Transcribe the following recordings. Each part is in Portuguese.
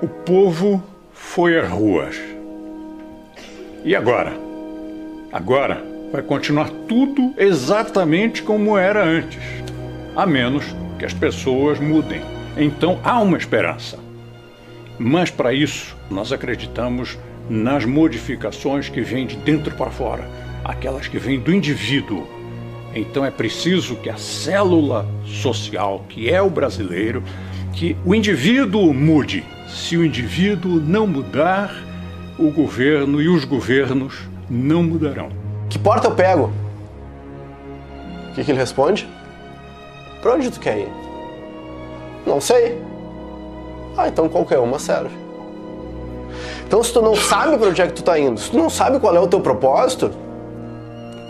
O povo foi às ruas. E agora? Agora vai continuar tudo exatamente como era antes, a menos que as pessoas mudem. Então há uma esperança. Mas para isso nós acreditamos nas modificações que vêm de dentro para fora, aquelas que vêm do indivíduo. Então é preciso que a célula social, que é o brasileiro, que o indivíduo mude. Se o indivíduo não mudar, o governo e os governos não mudarão. Que porta eu pego? O que ele responde? Pra onde tu quer ir? Não sei. Ah, então qualquer uma serve. Então se tu não sabe pra onde é que tu tá indo, se tu não sabe qual é o teu propósito,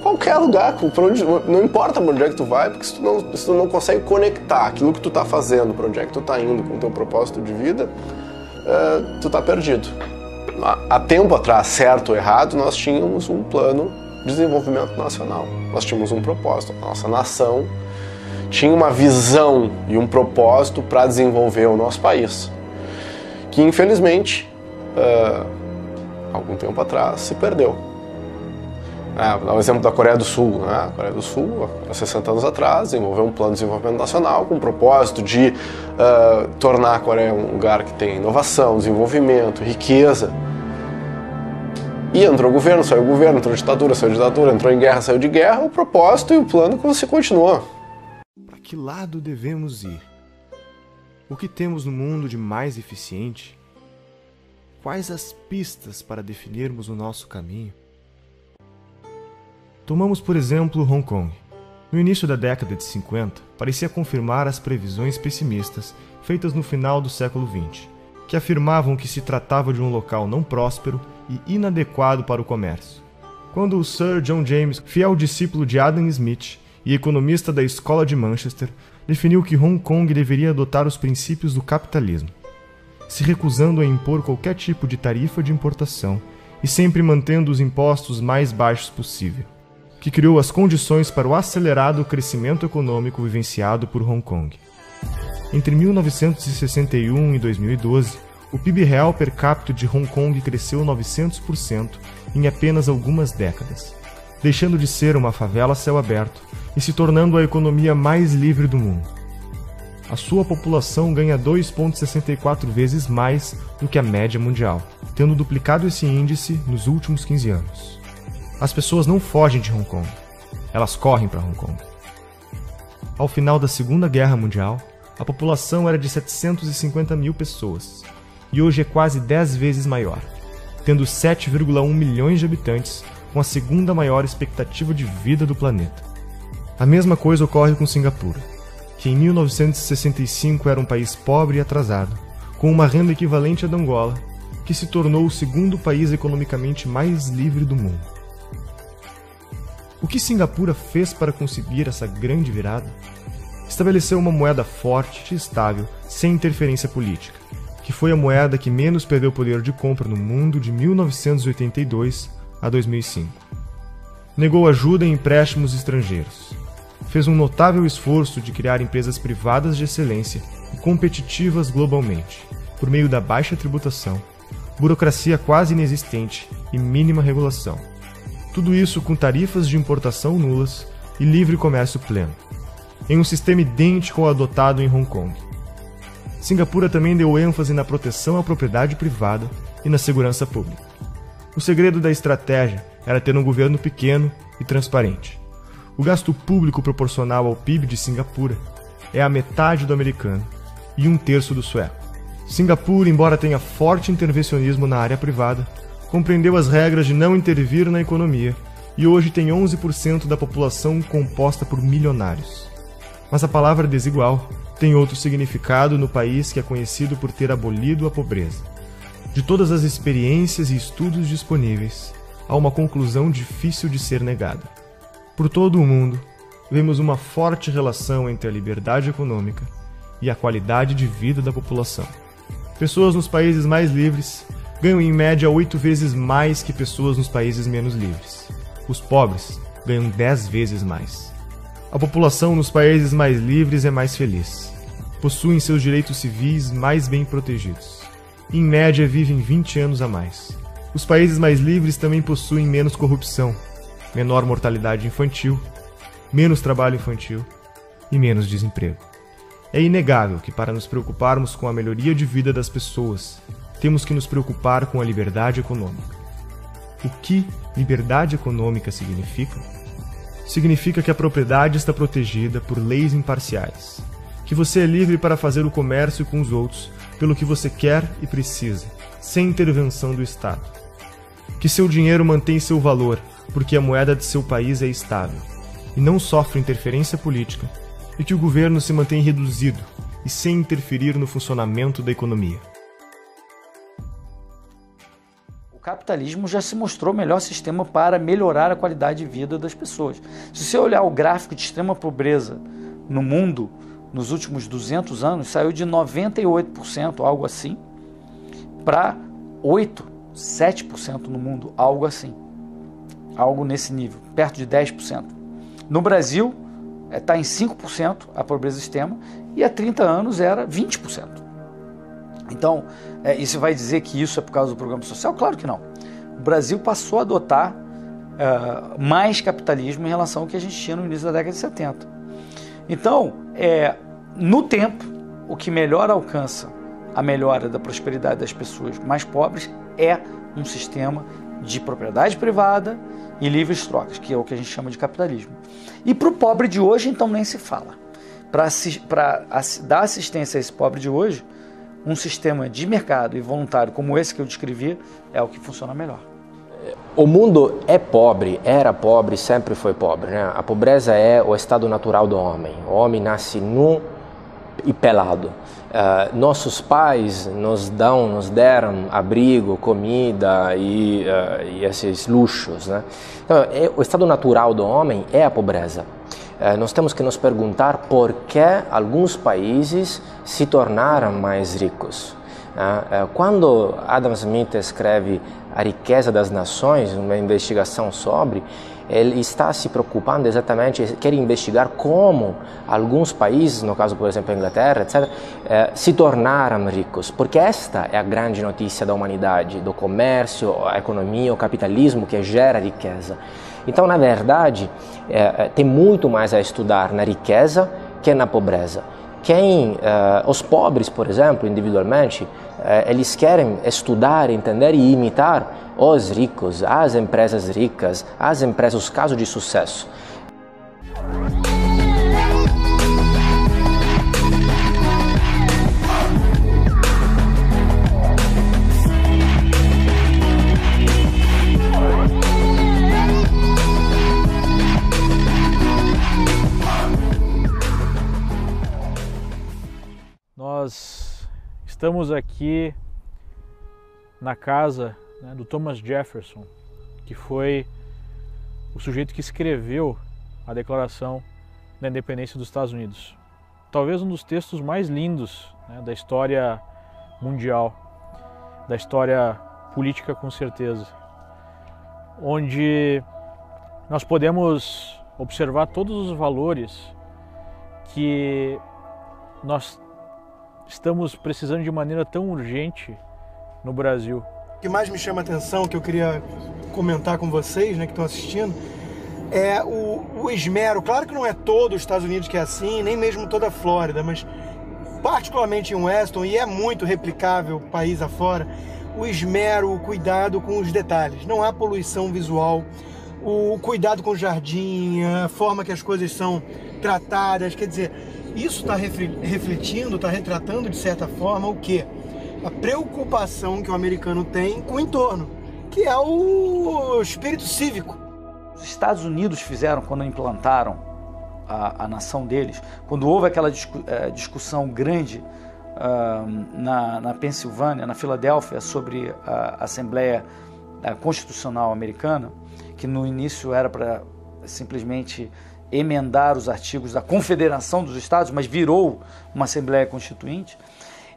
qualquer lugar, pra onde, não importa pra onde é que tu vai, porque se tu não consegue conectar aquilo que tu tá fazendo, pra onde é que tu tá indo com o teu propósito de vida, tu tá perdido. Há tempo atrás, certo ou errado, nós tínhamos um plano de desenvolvimento nacional. Nós tínhamos um propósito. A nossa nação tinha uma visão e um propósito para desenvolver o nosso país, que infelizmente, algum tempo atrás, se perdeu. Vou dar o exemplo da Coreia do Sul. A Coreia do Sul, há 60 anos atrás, desenvolveu um plano de desenvolvimento nacional com o propósito de tornar a Coreia um lugar que tem inovação, desenvolvimento, riqueza. E entrou governo, saiu governo, entrou ditadura, saiu ditadura, entrou em guerra, saiu de guerra, o propósito e o plano que você continuou. Para que lado devemos ir? O que temos no mundo de mais eficiente? Quais as pistas para definirmos o nosso caminho? Tomamos, por exemplo, Hong Kong. No início da década de 50, parecia confirmar as previsões pessimistas feitas no final do século XX, que afirmavam que se tratava de um local não próspero e inadequado para o comércio. Quando o Sir John James, fiel discípulo de Adam Smith e economista da Escola de Manchester, definiu que Hong Kong deveria adotar os princípios do capitalismo, se recusando a impor qualquer tipo de tarifa de importação e sempre mantendo os impostos mais baixos possível, que criou as condições para o acelerado crescimento econômico vivenciado por Hong Kong. Entre 1961 e 2012, o PIB real per capita de Hong Kong cresceu 900% em apenas algumas décadas, deixando de ser uma favela a céu aberto e se tornando a economia mais livre do mundo. A sua população ganha 2,64 vezes mais do que a média mundial, tendo duplicado esse índice nos últimos 15 anos. As pessoas não fogem de Hong Kong, elas correm para Hong Kong. Ao final da Segunda Guerra Mundial, a população era de 750 mil pessoas, e hoje é quase 10 vezes maior, tendo 7,1 milhões de habitantes, com a segunda maior expectativa de vida do planeta. A mesma coisa ocorre com Singapura, que em 1965 era um país pobre e atrasado, com uma renda equivalente à da Angola, que se tornou o segundo país economicamente mais livre do mundo. O que Singapura fez para conseguir essa grande virada? Estabeleceu uma moeda forte e estável, sem interferência política, que foi a moeda que menos perdeu poder de compra no mundo de 1982 a 2005. Negou ajuda em empréstimos estrangeiros. Fez um notável esforço de criar empresas privadas de excelência e competitivas globalmente, por meio da baixa tributação, burocracia quase inexistente e mínima regulação. Tudo isso com tarifas de importação nulas e livre comércio pleno, em um sistema idêntico ao adotado em Hong Kong. Singapura também deu ênfase na proteção à propriedade privada e na segurança pública. O segredo da estratégia era ter um governo pequeno e transparente. O gasto público proporcional ao PIB de Singapura é a metade do americano e 1/3 do sueco. Singapura, embora tenha forte intervencionismo na área privada, compreendeu as regras de não intervir na economia e hoje tem 11% da população composta por milionários. Mas a palavra desigual tem outro significado no país que é conhecido por ter abolido a pobreza. De todas as experiências e estudos disponíveis, há uma conclusão difícil de ser negada. Por todo o mundo, vemos uma forte relação entre a liberdade econômica e a qualidade de vida da população. Pessoas nos países mais livres ganham em média 8 vezes mais que pessoas nos países menos livres. Os pobres ganham 10 vezes mais. A população nos países mais livres é mais feliz. Possuem seus direitos civis mais bem protegidos. e em média vivem 20 anos a mais. Os países mais livres também possuem menos corrupção, menor mortalidade infantil, menos trabalho infantil e menos desemprego. É inegável que, para nos preocuparmos com a melhoria de vida das pessoas, temos que nos preocupar com a liberdade econômica. O que liberdade econômica significa? Significa que a propriedade está protegida por leis imparciais, que você é livre para fazer o comércio com os outros pelo que você quer e precisa, sem intervenção do Estado. Que seu dinheiro mantém seu valor porque a moeda de seu país é estável e não sofre interferência política, e que o governo se mantém reduzido e sem interferir no funcionamento da economia. O capitalismo já se mostrou o melhor sistema para melhorar a qualidade de vida das pessoas. Se você olhar o gráfico de extrema pobreza no mundo, nos últimos 200 anos, saiu de 98%, algo assim, para 7% no mundo, algo assim. Algo nesse nível, perto de 10%. No Brasil, está em 5% a pobreza extrema, e há 30 anos era 20%. Então, e você vai dizer que isso é por causa do programa social? Claro que não. O Brasil passou a adotar mais capitalismo em relação ao que a gente tinha no início da década de 70. Então, no tempo, o que melhor alcança a melhora da prosperidade das pessoas mais pobres é um sistema de propriedade privada e livres trocas, que é o que a gente chama de capitalismo. E para o pobre de hoje, então, nem se fala. Para dar assistência a esse pobre de hoje, um sistema de mercado e voluntário como esse que eu descrevi é o que funciona melhor. O mundo é pobre, era pobre, sempre foi pobre, né? A pobreza é o estado natural do homem. O homem nasce nu e pelado. Nossos pais nos deram abrigo, comida e esses luxos, né? Então, o estado natural do homem é a pobreza. Nós temos que nos perguntar por que alguns países se tornaram mais ricos. Quando Adam Smith escreve A Riqueza das Nações, uma investigação sobre, ele está se preocupando exatamente, quer investigar como alguns países, no caso, por exemplo, a Inglaterra, etc., se tornaram ricos, porque esta é a grande notícia da humanidade, do comércio, a economia, o capitalismo que gera riqueza. Então, na verdade, tem muito mais a estudar na riqueza que na pobreza. Os pobres, por exemplo, individualmente, eles querem estudar, entender e imitar os ricos, as empresas ricas, os casos de sucesso. Nós estamos aqui na casa, né, do Thomas Jefferson, que foi o sujeito que escreveu a Declaração da Independência dos Estados Unidos. Talvez um dos textos mais lindos, né, da história mundial, da história política com certeza, onde nós podemos observar todos os valores que nós estamos precisando de maneira tão urgente no Brasil. O que mais me chama a atenção, que eu queria comentar com vocês, né, que estão assistindo, é o esmero. Claro que não é todo os Estados Unidos que é assim, nem mesmo toda a Flórida, mas particularmente em Weston, e é muito replicável país afora, o esmero, o cuidado com os detalhes. Não há poluição visual, o cuidado com o jardim, a forma que as coisas são tratadas, quer dizer, isso está refletindo, está retratando de certa forma o quê? A preocupação que o americano tem com o entorno, que é o espírito cívico. Os Estados Unidos fizeram quando implantaram a nação deles, quando houve aquela discussão grande na Pensilvânia, na Filadélfia, sobre a Assembleia Constitucional Americana, que no início era para simplesmente emendar os artigos da Confederação dos Estados, mas virou uma Assembleia Constituinte,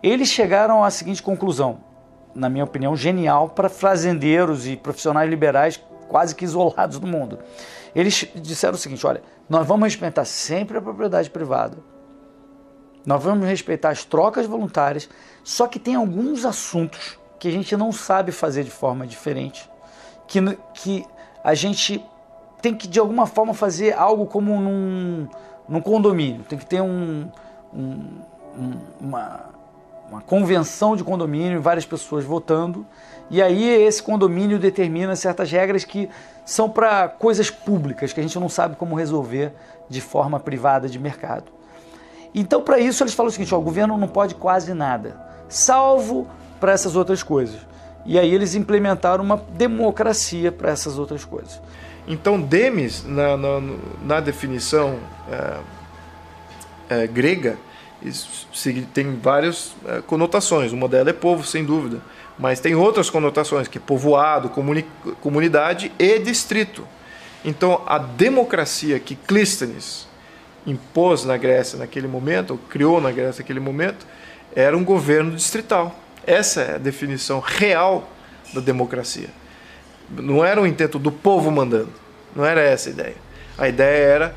eles chegaram à seguinte conclusão, na minha opinião, genial para fazendeiros e profissionais liberais quase que isolados do mundo. Eles disseram o seguinte: olha, nós vamos respeitar sempre a propriedade privada, nós vamos respeitar as trocas voluntárias, só que tem alguns assuntos que a gente não sabe fazer de forma diferente, que a gente tem que, de alguma forma, fazer algo como num condomínio. Tem que ter uma convenção de condomínio, várias pessoas votando, e aí esse condomínio determina certas regras que são para coisas públicas, que a gente não sabe como resolver de forma privada de mercado. Então, para isso, eles falam o seguinte: ó, o governo não pode quase nada, salvo para essas outras coisas. E aí eles implementaram uma democracia para essas outras coisas. Então, demis, na definição grega, tem várias conotações. Uma delas é povo, sem dúvida, mas tem outras conotações, que é povoado, comunidade e distrito. Então, a democracia que Clístenes impôs na Grécia naquele momento, ou criou na Grécia naquele momento, era um governo distrital. Essa é a definição real da democracia. Não era um intento do povo mandando, não era essa a ideia. A ideia era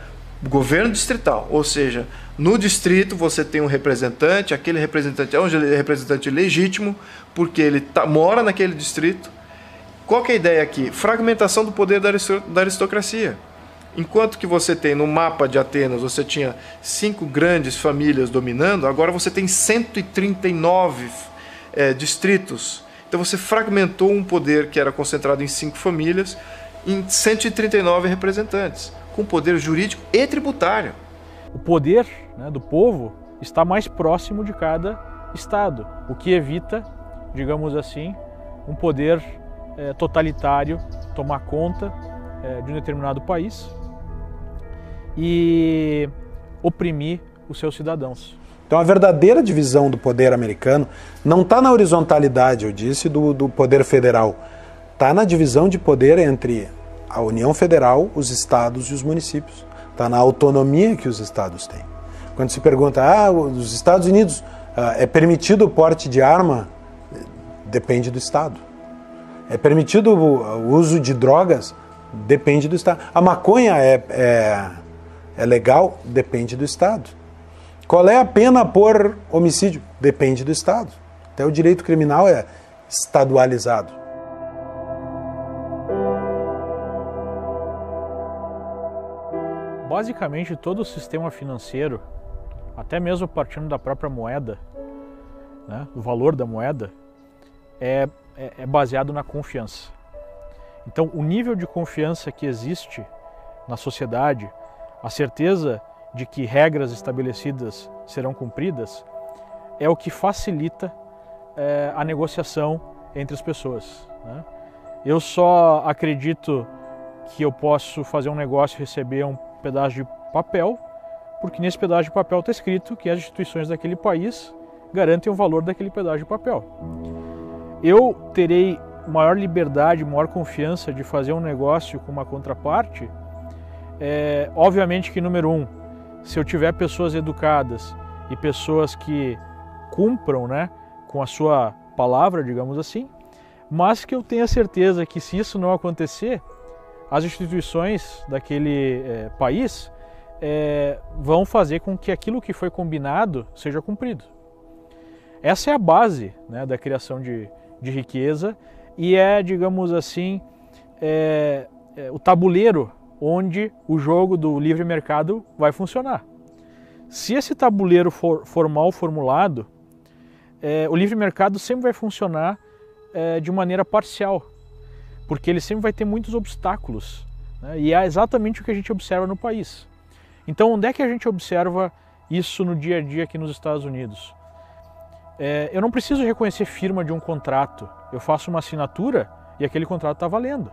governo distrital, ou seja, no distrito você tem um representante, aquele representante é um representante legítimo, porque ele mora naquele distrito. Qual que é a ideia aqui? Fragmentação do poder da aristocracia. Enquanto que você tem no mapa de Atenas, você tinha 5 grandes famílias dominando, agora você tem 139 distritos. Então você fragmentou um poder que era concentrado em 5 famílias em 139 representantes, com poder jurídico e tributário. O poder, né, do povo está mais próximo de cada estado, o que evita, digamos assim, um poder totalitário tomar conta de um determinado país e oprimir os seus cidadãos. Então a verdadeira divisão do poder americano não está na horizontalidade, eu disse, do poder federal. Está na divisão de poder entre a União Federal, os estados e os municípios. Está na autonomia que os estados têm. Quando se pergunta, os Estados Unidos, é permitido o porte de arma? Depende do estado. É permitido o uso de drogas? Depende do estado. A maconha é legal? Depende do estado. Qual é a pena por homicídio? Depende do estado. Até o direito criminal é estadualizado. Basicamente, todo o sistema financeiro, até mesmo partindo da própria moeda, né, o valor da moeda, é baseado na confiança. Então, o nível de confiança que existe na sociedade, a certeza de que regras estabelecidas serão cumpridas, é o que facilita a negociação entre as pessoas, né? Eu só acredito que eu posso fazer um negócio e receber um pedaço de papel, porque nesse pedaço de papel está escrito que as instituições daquele país garantem o valor daquele pedaço de papel. Eu terei maior liberdade, maior confiança de fazer um negócio com uma contraparte, obviamente que, número 1, se eu tiver pessoas educadas e pessoas que cumpram, né, com a sua palavra, digamos assim, mas que eu tenha certeza que, se isso não acontecer, as instituições daquele país vão fazer com que aquilo que foi combinado seja cumprido. Essa é a base, né, da criação de riqueza e digamos assim, o tabuleiro onde o jogo do livre mercado vai funcionar. Se esse tabuleiro for mal formulado, o livre mercado sempre vai funcionar de maneira parcial, porque ele sempre vai ter muitos obstáculos, né? E é exatamente o que a gente observa no país. Então, onde é que a gente observa isso no dia a dia aqui nos Estados Unidos? Eu não preciso reconhecer firma de um contrato, eu faço uma assinatura e aquele contrato está valendo.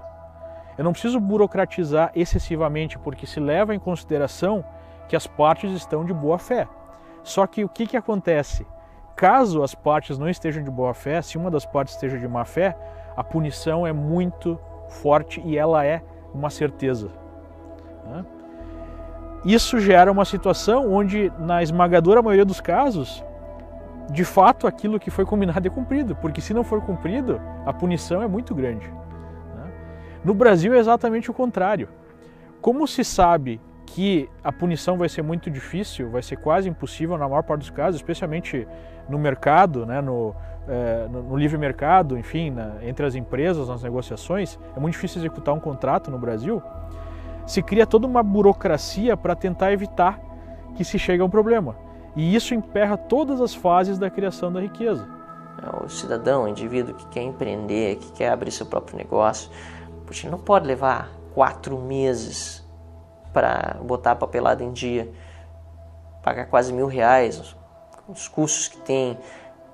Eu não preciso burocratizar excessivamente, porque se leva em consideração que as partes estão de boa fé. Só que o que acontece? Caso as partes não estejam de boa fé, se uma das partes esteja de má fé, a punição é muito forte e ela é uma certeza, né? Isso gera uma situação onde, na esmagadora maioria dos casos, de fato aquilo que foi combinado é cumprido, porque se não for cumprido, a punição é muito grande, né? No Brasil é exatamente o contrário. Como se sabe que a punição vai ser muito difícil, vai ser quase impossível na maior parte dos casos, especialmente no mercado, né, no livre mercado, enfim, entre as empresas, nas negociações, é muito difícil executar um contrato no Brasil. Se cria toda uma burocracia para tentar evitar que se chegue a um problema. E isso emperra todas as fases da criação da riqueza. O cidadão, o indivíduo que quer empreender, que quer abrir seu próprio negócio, poxa, não pode levar 4 meses para botar a papelada em dia, pagar quase R$1.000, os custos que tem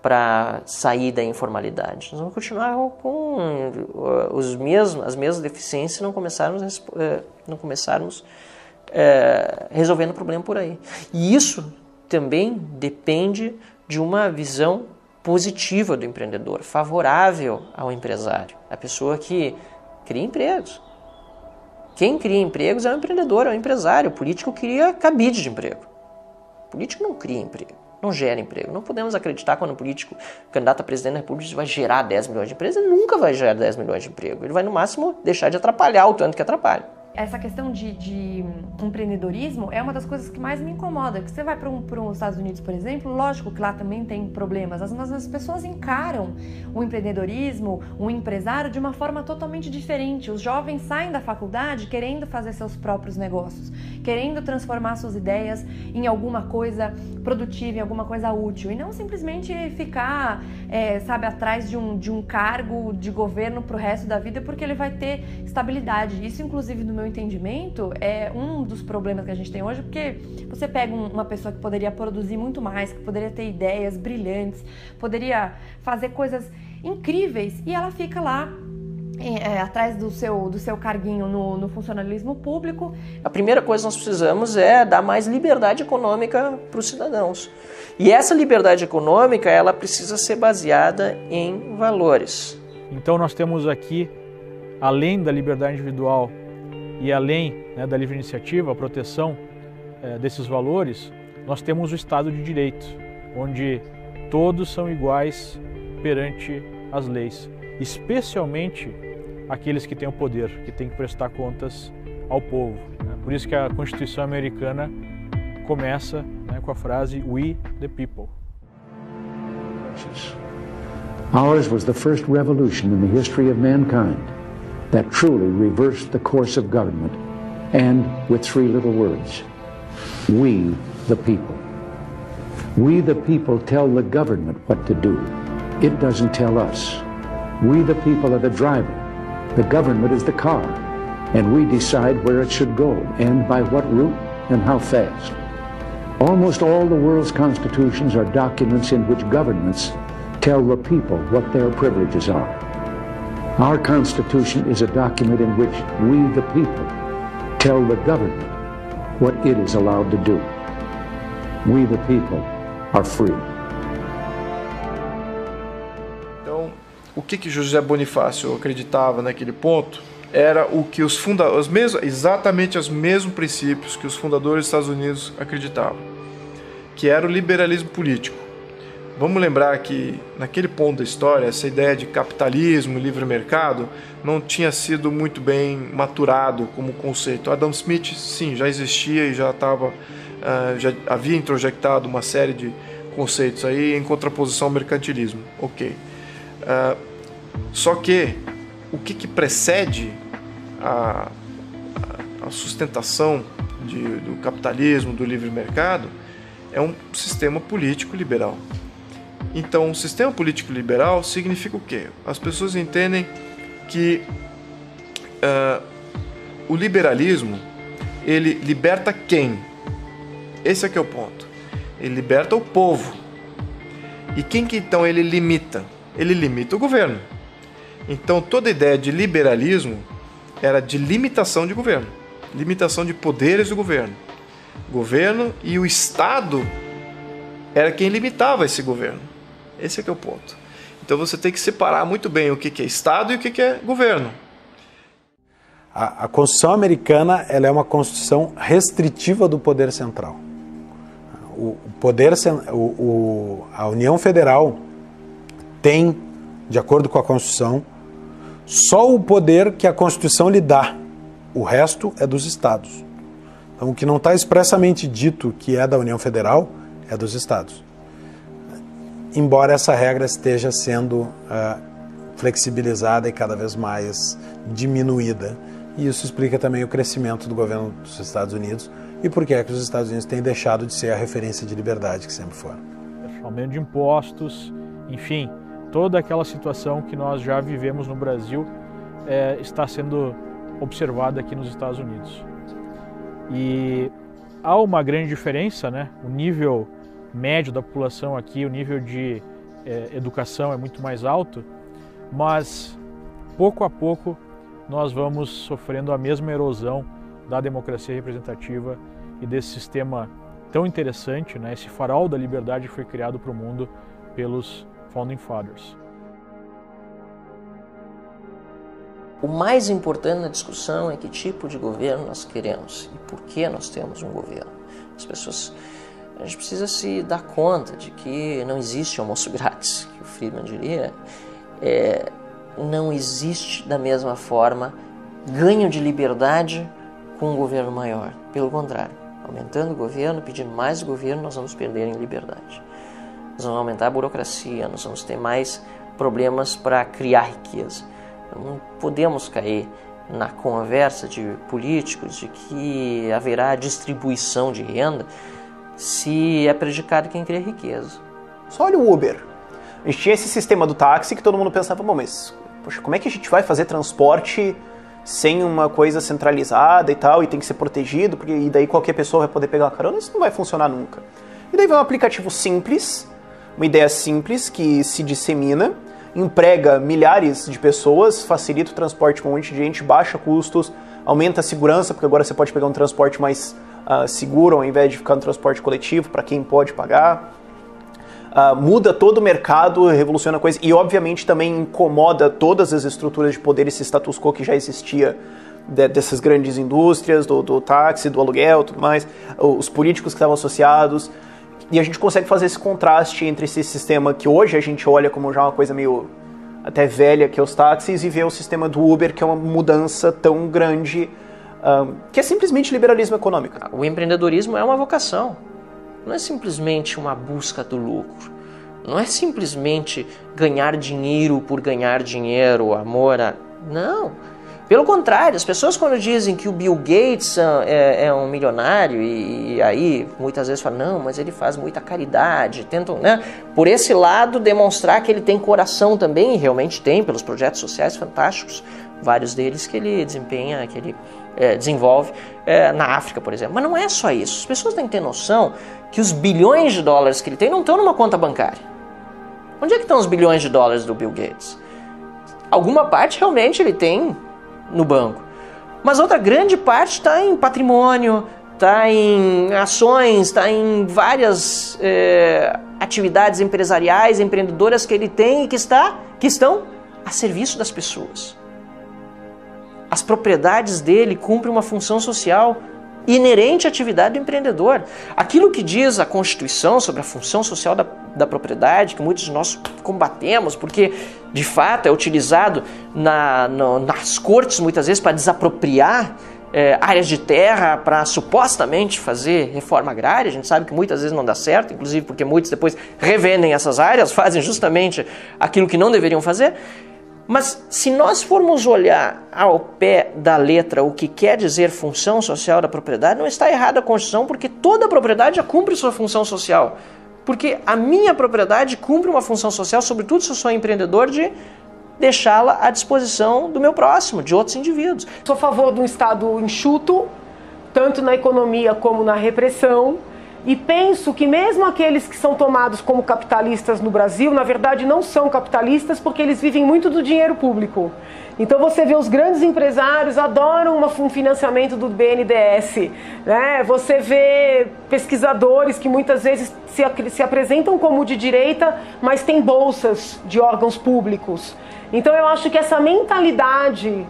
para sair da informalidade. Nós vamos continuar com as mesmas deficiências se não começarmos resolvendo o problema por aí. E isso também depende de uma visão positiva do empreendedor, favorável ao empresário, a pessoa que cria empregos. Quem cria empregos é o empreendedor, é o empresário. O político cria cabide de emprego. O político não cria emprego, não gera emprego. Não podemos acreditar quando o político, candidato a presidente da República, vai gerar 10 milhões de empregos. Ele nunca vai gerar 10 milhões de emprego. Ele vai, no máximo, deixar de atrapalhar o tanto que atrapalha. Essa questão de empreendedorismo é uma das coisas que mais me incomoda. Que você vai para os Estados Unidos, por exemplo, lógico que lá também tem problemas. As pessoas encaram o empreendedorismo, o empresário, de uma forma totalmente diferente. Os jovens saem da faculdade querendo fazer seus próprios negócios, querendo transformar suas ideias em alguma coisa produtiva, em alguma coisa útil, e não simplesmente ficar, atrás de um cargo de governo para o resto da vida, porque ele vai ter estabilidade. Isso, inclusive, no meu entendimento, é um dos problemas que a gente tem hoje, porque você pega uma pessoa que poderia produzir muito mais, que poderia ter ideias brilhantes, poderia fazer coisas incríveis, e ela fica lá atrás do seu carguinho no funcionalismo público. A primeira coisa que nós precisamos é dar mais liberdade econômica para os cidadãos. E essa liberdade econômica, ela precisa ser baseada em valores. Então nós temos aqui, além da liberdade individual e além, né, da livre iniciativa, a proteção desses valores, nós temos o Estado de Direito, onde todos são iguais perante as leis, especialmente aqueles que têm o poder, que têm que prestar contas ao povo. Por isso que a Constituição americana começa, né, com a frase "We the people". Ours was the first revolution in the history of mankind that truly reversed the course of government, and with 3 little words: we the people. We the people tell the government what to do. It doesn't tell us. We the people are the driver. The government is the car, and we decide where it should go and by what route and how fast. Almost all the world's constitutions are documents in which governments tell the people what their privileges are. Our Constitution is a document in which we, the people, tell the government what it is allowed to do. We, the people, are free. Então, o que José Bonifácio acreditava naquele ponto era o que os fundadores, exatamente os mesmos princípios que os fundadores dos Estados Unidos acreditavam, que era o liberalismo político. Vamos lembrar que, naquele ponto da história, essa ideia de capitalismo, livre mercado, não tinha sido muito bem maturado como conceito. Adam Smith, sim, já existia e já havia introjectado uma série de conceitos aí em contraposição ao mercantilismo. Ok. Só que o que precede a sustentação do capitalismo, do livre mercado, é um sistema político liberal. Então, o sistema político liberal significa o quê? As pessoas entendem que o liberalismo, ele liberta quem? Esse aqui é o ponto. Ele liberta o povo. E quem que então ele limita? Ele limita o governo. Então, toda ideia de liberalismo era de limitação de governo, limitação de poderes do governo. Governo e o Estado era quem limitava esse governo. Esse aqui é o ponto. Então você tem que separar muito bem o que é Estado e o que é governo. A Constituição americana, ela é uma Constituição restritiva do poder central. A União Federal tem, de acordo com a Constituição, só o poder que a Constituição lhe dá. O resto é dos Estados. Então, o que não está expressamente dito que é da União Federal é dos estados. Embora essa regra esteja sendo flexibilizada e cada vez mais diminuída. E isso explica também o crescimento do governo dos Estados Unidos e por que é que os Estados Unidos têm deixado de ser a referência de liberdade que sempre foram. Aumento de impostos, enfim, toda aquela situação que nós já vivemos no Brasil está sendo observada aqui nos Estados Unidos. E há uma grande diferença, né? O nível médio da população aqui, o nível de educação é muito mais alto, mas pouco a pouco nós vamos sofrendo a mesma erosão da democracia representativa e desse sistema tão interessante, né? Esse farol da liberdade que foi criado para o mundo pelos Founding Fathers. O mais importante na discussão é que tipo de governo nós queremos e por que nós temos um governo. A gente precisa se dar conta de que não existe almoço grátis, que o Friedman diria. Não existe da mesma forma ganho de liberdade com um governo maior. Pelo contrário, aumentando o governo, pedindo mais governo, nós vamos perder em liberdade. Nós vamos aumentar a burocracia, nós vamos ter mais problemas para criar riqueza. Não podemos cair na conversa de políticos de que haverá distribuição de renda se é prejudicado quem cria riqueza. Só olha o Uber. A gente tinha esse sistema do táxi que todo mundo pensava, bom, mas poxa, como é que a gente vai fazer transporte sem uma coisa centralizada e tal, e tem que ser protegido, porque e daí qualquer pessoa vai poder pegar uma carona? Isso não vai funcionar nunca. E daí vem um aplicativo simples, uma ideia simples que se dissemina, emprega milhares de pessoas, facilita o transporte com um monte de gente, baixa custos, aumenta a segurança, porque agora você pode pegar um transporte mais seguro ao invés de ficar no transporte coletivo, para quem pode pagar. Muda todo o mercado, revoluciona a coisa e obviamente também incomoda todas as estruturas de poder, esse status quo que já existia dessas grandes indústrias, do táxi, do aluguel, tudo mais, os políticos que estavam associados. E a gente consegue fazer esse contraste entre esse sistema que hoje a gente olha como já uma coisa meio até velha, que é os táxis, e ver o sistema do Uber, que é uma mudança tão grande, que é simplesmente liberalismo econômico. O empreendedorismo é uma vocação, não é simplesmente uma busca do lucro, não é simplesmente ganhar dinheiro por ganhar dinheiro, amor a... Não. Pelo contrário, as pessoas quando dizem que o Bill Gates é um milionário e aí muitas vezes falam, não, mas ele faz muita caridade, tentam, né, por esse lado demonstrar que ele tem coração também, e realmente tem, pelos projetos sociais fantásticos, vários deles que ele desempenha, que ele desenvolve na África, por exemplo. Mas não é só isso, as pessoas têm que ter noção que os bilhões de dólares que ele tem não estão numa conta bancária. Onde é que estão os bilhões de dólares do Bill Gates? Alguma parte realmente ele tem no banco, mas outra grande parte está em patrimônio, está em ações, está em várias atividades empresariais, empreendedoras que ele tem e que estão a serviço das pessoas. As propriedades dele cumprem uma função social inerente à atividade do empreendedor. Aquilo que diz a Constituição sobre a função social da propriedade, que muitos de nós combatemos, porque de fato é utilizado nas cortes muitas vezes para desapropriar áreas de terra para supostamente fazer reforma agrária. A gente sabe que muitas vezes não dá certo, inclusive porque muitos depois revendem essas áreas, fazem justamente aquilo que não deveriam fazer. Mas se nós formos olhar ao pé da letra o que quer dizer função social da propriedade, não está errada a Constituição, porque toda propriedade já cumpre sua função social. Porque a minha propriedade cumpre uma função social, sobretudo se eu sou empreendedor, de deixá-la à disposição do meu próximo, de outros indivíduos. Sou a favor de um Estado enxuto, tanto na economia como na repressão, e penso que mesmo aqueles que são tomados como capitalistas no Brasil, na verdade não são capitalistas porque eles vivem muito do dinheiro público. Então você vê os grandes empresários adoram um financiamento do BNDES, né? Você vê pesquisadores que muitas vezes se apresentam como de direita, mas têm bolsas de órgãos públicos. Então eu acho que essa mentalidade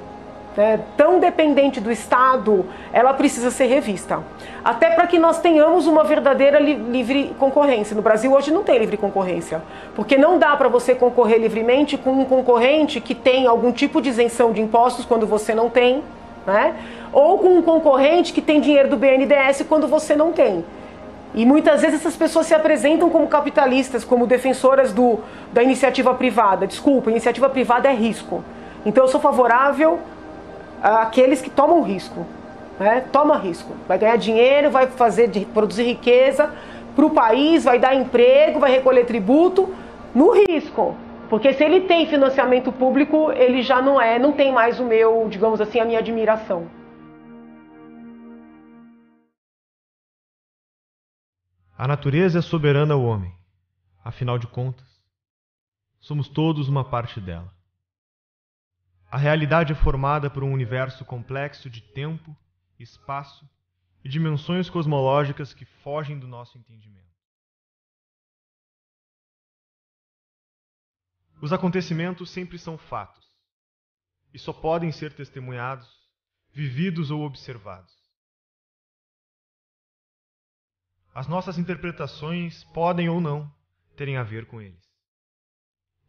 tão dependente do Estado, ela precisa ser revista. Até para que nós tenhamos uma verdadeira livre concorrência. No Brasil hoje não tem livre concorrência, porque não dá para você concorrer livremente com um concorrente que tem algum tipo de isenção de impostos quando você não tem, né? Ou com um concorrente que tem dinheiro do BNDES quando você não tem. E muitas vezes essas pessoas se apresentam como capitalistas, como defensoras da iniciativa privada. Desculpa, iniciativa privada é risco. Então eu sou favorável àqueles que tomam risco, né? Toma risco. Vai ganhar dinheiro, vai produzir riqueza para o país, vai dar emprego, vai recolher tributo no risco. Porque se ele tem financiamento público, ele já não tem mais o meu, digamos assim, a minha admiração. A natureza é soberana ao homem. Afinal de contas, somos todos uma parte dela. A realidade é formada por um universo complexo de tempo, espaço e dimensões cosmológicas que fogem do nosso entendimento. Os acontecimentos sempre são fatos e só podem ser testemunhados, vividos ou observados. As nossas interpretações podem ou não terem a ver com eles.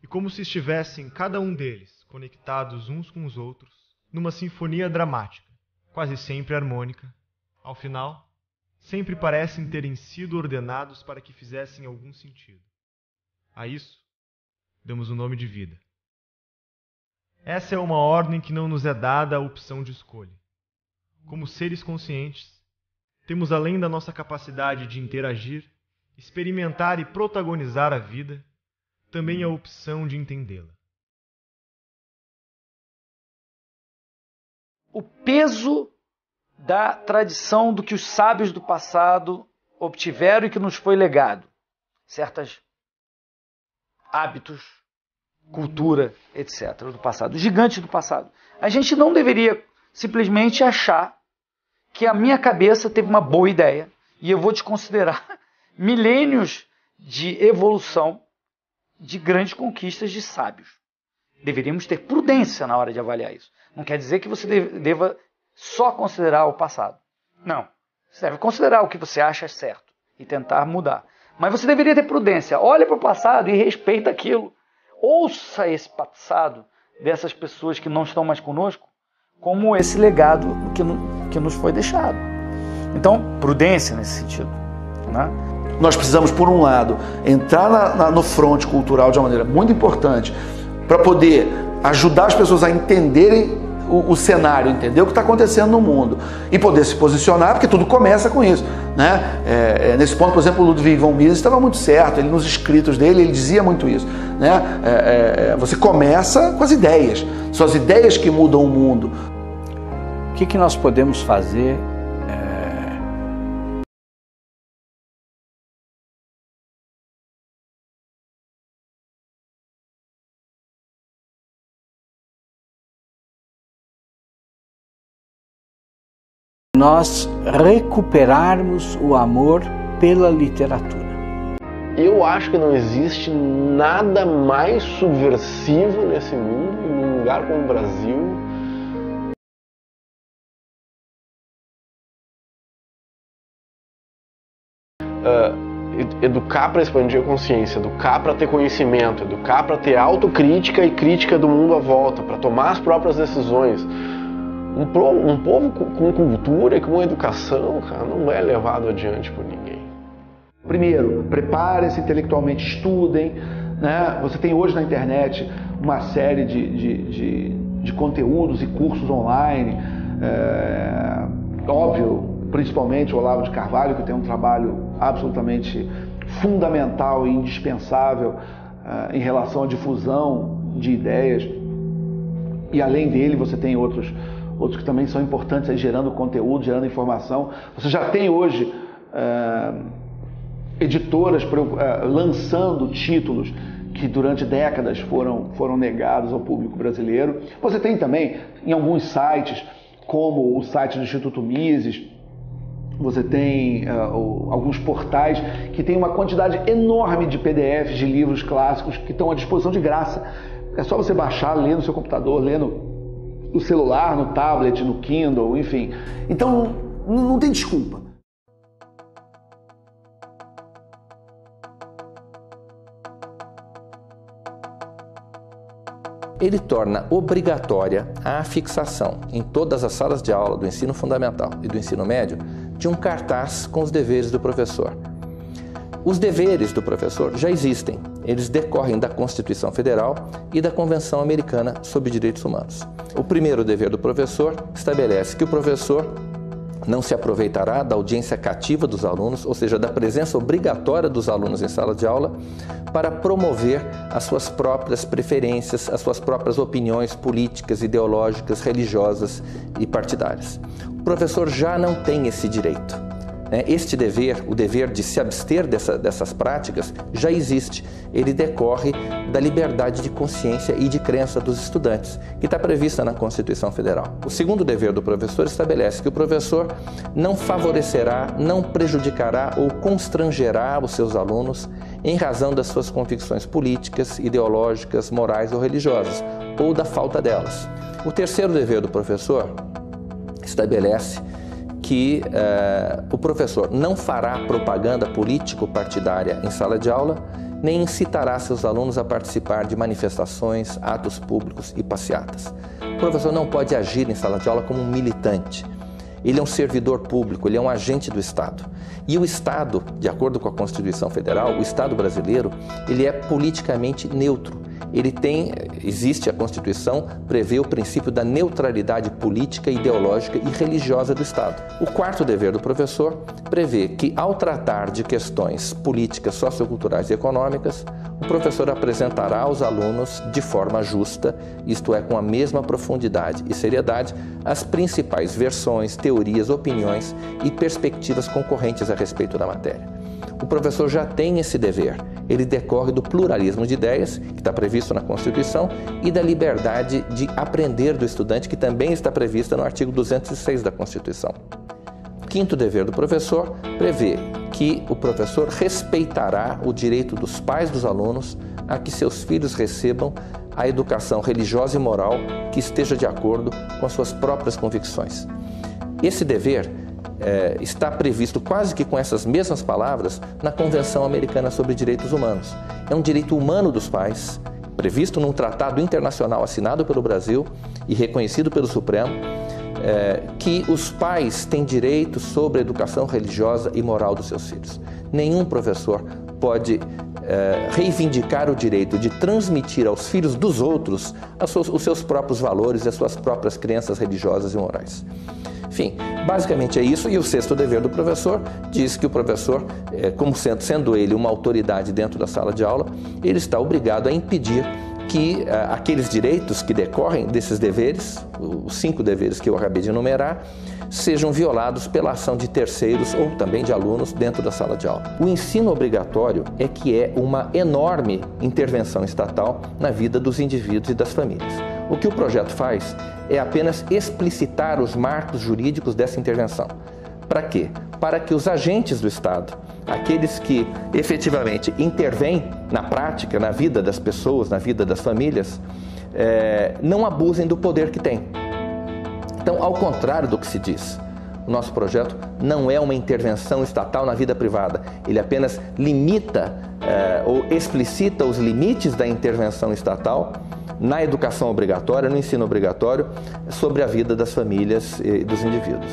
E como se estivessem cada um deles conectados uns com os outros, numa sinfonia dramática, quase sempre harmônica, ao final, sempre parecem terem sido ordenados para que fizessem algum sentido. A isso, damos o nome de vida. Essa é uma ordem que não nos é dada a opção de escolha. Como seres conscientes, temos, além da nossa capacidade de interagir, experimentar e protagonizar a vida, também a opção de entendê-la. O peso da tradição do que os sábios do passado obtiveram e que nos foi legado. Certos hábitos, cultura, etc. do passado, os gigantes do passado. A gente não deveria simplesmente achar que a minha cabeça teve uma boa ideia e eu vou desconsiderar milênios de evolução de grandes conquistas de sábios. Deveríamos ter prudência na hora de avaliar isso. Não quer dizer que você deva só considerar o passado. Não. Você deve considerar o que você acha certo e tentar mudar. Mas você deveria ter prudência. Olha para o passado e respeita aquilo. Ouça esse passado dessas pessoas que não estão mais conosco como esse legado que nos foi deixado. Então, prudência nesse sentido, né? Nós precisamos, por um lado, entrar no fronte cultural de uma maneira muito importante para poder ajudar as pessoas a entenderem o cenário, entender o que está acontecendo no mundo e poder se posicionar, porque tudo começa com isso, né? Nesse ponto, por exemplo, o Ludwig von Mises estava muito certo, ele nos escritos dele, ele dizia muito isso, né? Você começa com as ideias, são as ideias que mudam o mundo. O que nós podemos fazer? Nós recuperarmos o amor pela literatura. Eu acho que não existe nada mais subversivo nesse mundo, num lugar como o Brasil. Educar para expandir a consciência, educar para ter conhecimento, educar para ter autocrítica e crítica do mundo à volta, para tomar as próprias decisões. Um povo com cultura e com educação, cara, não é levado adiante por ninguém. Primeiro, preparem-se intelectualmente, estudem, né? Você tem hoje na internet uma série de conteúdos e cursos online. Óbvio, principalmente o Olavo de Carvalho, que tem um trabalho absolutamente fundamental e indispensável em relação à difusão de ideias. E além dele, você tem outros que também são importantes, aí, gerando conteúdo, gerando informação. Você já tem hoje editoras lançando títulos que durante décadas foram negados ao público brasileiro. Você tem também, em alguns sites, como o site do Instituto Mises, você tem alguns portais que têm uma quantidade enorme de PDFs de livros clássicos que estão à disposição de graça. É só você baixar, ler no seu computador, ler no celular, no tablet, no Kindle, enfim. Então, não tem desculpa. ele torna obrigatória a fixação em todas as salas de aula do ensino fundamental e do ensino médio de um cartaz com os deveres do professor. Os deveres do professor já existem, eles decorrem da Constituição Federal e da Convenção Americana sobre Direitos Humanos. O primeiro dever do professor estabelece que o professor não se aproveitará da audiência cativa dos alunos, ou seja, da presença obrigatória dos alunos em sala de aula, para promover as suas próprias preferências, as suas próprias opiniões políticas, ideológicas, religiosas e partidárias. O professor já não tem esse direito. Este dever, o dever de se abster dessas práticas, já existe. Ele decorre da liberdade de consciência e de crença dos estudantes, que está prevista na Constituição Federal. O segundo dever do professor estabelece que o professor não favorecerá, não prejudicará ou constrangerá os seus alunos em razão das suas convicções políticas, ideológicas, morais ou religiosas, ou da falta delas. O terceiro dever do professor estabelece que o professor não fará propaganda político-partidária em sala de aula, nem incitará seus alunos a participar de manifestações, atos públicos e passeatas. O professor não pode agir em sala de aula como um militante. Ele é um servidor público, ele é um agente do Estado. E o Estado, de acordo com a Constituição Federal, o Estado brasileiro, ele é politicamente neutro. Existe a Constituição, prevê o princípio da neutralidade política, ideológica e religiosa do Estado. O quarto dever do professor prevê que, ao tratar de questões políticas, socioculturais e econômicas, o professor apresentará aos alunos de forma justa, isto é, com a mesma profundidade e seriedade, as principais versões, teorias, opiniões e perspectivas concorrentes a respeito da matéria. O professor já tem esse dever. Ele decorre do pluralismo de ideias, que está previsto na Constituição, e da liberdade de aprender do estudante, que também está prevista no artigo 206 da Constituição. O quinto dever do professor prevê que o professor respeitará o direito dos pais dos alunos a que seus filhos recebam a educação religiosa e moral que esteja de acordo com as suas próprias convicções. Esse dever está previsto quase que com essas mesmas palavras na Convenção Americana sobre Direitos Humanos. É um direito humano dos pais, previsto num tratado internacional assinado pelo Brasil e reconhecido pelo Supremo, que os pais têm direito sobre a educação religiosa e moral dos seus filhos. Nenhum professor pode reivindicar o direito de transmitir aos filhos dos outros os seus próprios valores e as suas próprias crenças religiosas e morais. Enfim, basicamente é isso. E o sexto dever do professor diz que o professor, como sendo ele uma autoridade dentro da sala de aula, ele está obrigado a impedir que aqueles direitos que decorrem desses deveres, os 5 deveres que eu acabei de enumerar, sejam violados pela ação de terceiros ou também de alunos dentro da sala de aula. O ensino obrigatório é que é uma enorme intervenção estatal na vida dos indivíduos e das famílias. O que o projeto faz é apenas explicitar os marcos jurídicos dessa intervenção. Para quê? Para que os agentes do Estado, aqueles que efetivamente intervêm na prática, na vida das pessoas, na vida das famílias, não abusem do poder que têm. Então, ao contrário do que se diz, o nosso projeto não é uma intervenção estatal na vida privada. Ele apenas limita ou explicita os limites da intervenção estatal na educação obrigatória, no ensino obrigatório, sobre a vida das famílias e dos indivíduos.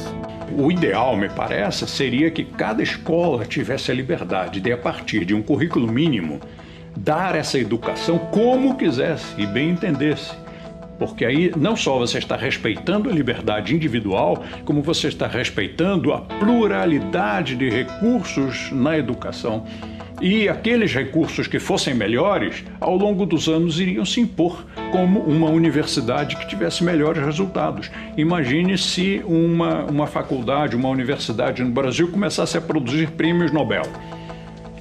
O ideal, me parece, seria que cada escola tivesse a liberdade de, a partir de um currículo mínimo, dar essa educação como quisesse e bem entendesse. Porque aí não só você está respeitando a liberdade individual, como você está respeitando a pluralidade de recursos na educação. E aqueles recursos que fossem melhores, ao longo dos anos iriam se impor como uma universidade que tivesse melhores resultados. Imagine se uma faculdade, uma universidade no Brasil começasse a produzir prêmios Nobel.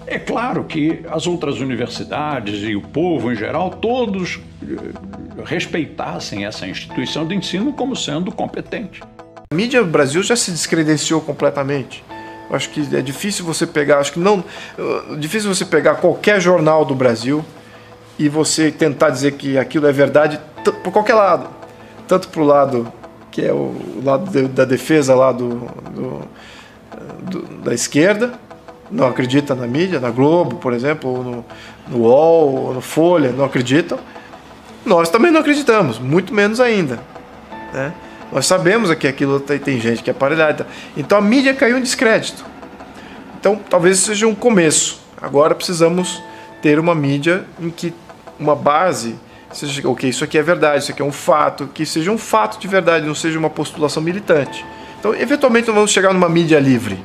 É claro que as outras universidades e o povo em geral, todos respeitassem essa instituição de ensino como sendo competente. A mídia no Brasil já se descredenciou completamente. Eu acho que é difícil você pegar, difícil você pegar qualquer jornal do Brasil e você tentar dizer que aquilo é verdade por qualquer lado. Tanto para o lado que é o lado da defesa lá da esquerda, não acredita na mídia, na Globo, por exemplo, ou no UOL, ou no Folha, não acreditam. Nós também não acreditamos, muito menos ainda, né? Nós sabemos que aquilo tem gente que é aparelhada. Então a mídia caiu em descrédito. Então talvez seja um começo. Agora precisamos ter uma mídia em que uma base seja, ok, isso aqui é verdade, isso aqui é um fato, que seja um fato de verdade, não seja uma postulação militante. Então, eventualmente, nós vamos chegar numa mídia livre.